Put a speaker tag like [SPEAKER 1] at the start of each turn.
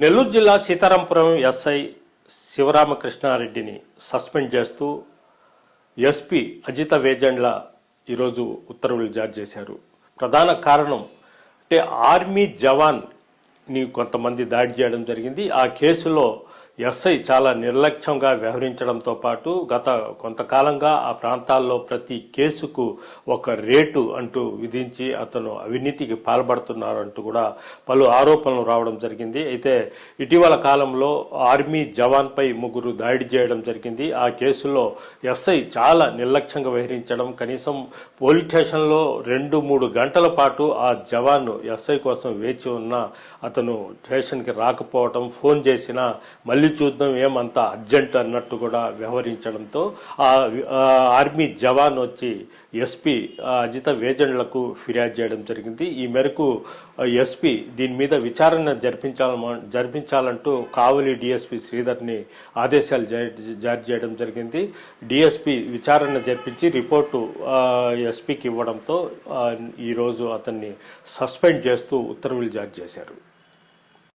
[SPEAKER 1] నెల్లూరు జిల్లా Sitarampuram SI శివరామకృష్ణారెడ్డిని suspend చేస్తూ SP Ajitha Vejandla ఈరోజు ఉత్తర్వులు జారీ చేశారు. ప్రధాన కారణం అంటే ఆర్మీ జవాన్ని కొంతమంది దాడి చేయడం జరిగింది. ఆ కేసులో ఎస్ఐ చాలా నిర్లక్ష్యంగా వ్యవహరించడంతో పాటు గత కొంతకాలంగా ఆ ప్రాంతాల్లో ప్రతి కేసుకు ఒక రేటు అంటూ విధించి అతను అవినీతికి పాల్పడుతున్నారంటూ కూడా పలు ఆరోపణలు రావడం జరిగింది. అయితే ఇటీవల కాలంలో ఆర్మీ జవాన్పై ముగ్గురు దాడి చేయడం జరిగింది. ఆ కేసులో ఎస్ఐ చాలా నిర్లక్ష్యంగా వ్యవహరించడం, కనీసం పోలీస్ స్టేషన్లో 2-3 గంటల పాటు ఆ జవాన్ ఎస్ఐ కోసం వేచి ఉన్న అతను స్టేషన్కి రాకపోవడం, ఫోన్ చేసినా మళ్ళీ చూద్దాం ఏమంతా అర్జెంట్ అన్నట్టు కూడా వ్యవహరించడంతో ఆ ఆర్మీ జవాన్ వచ్చి ఎస్పీ అజిత వేజండ్లకు ఫిర్యాదు చేయడం జరిగింది. ఈ మేరకు ఎస్పీ దీని మీద విచారణ జరిపించాలంటూ కావలి డిఎస్పీ శ్రీధర్ని ఆదేశాలు జారీ చేయడం జరిగింది. డిఎస్పీ విచారణ జరిపించి రిపోర్టు ఎస్పీకి ఇవ్వడంతో ఈరోజు అతన్ని సస్పెండ్ చేస్తూ ఉత్తర్వులు జారీ చేశారు.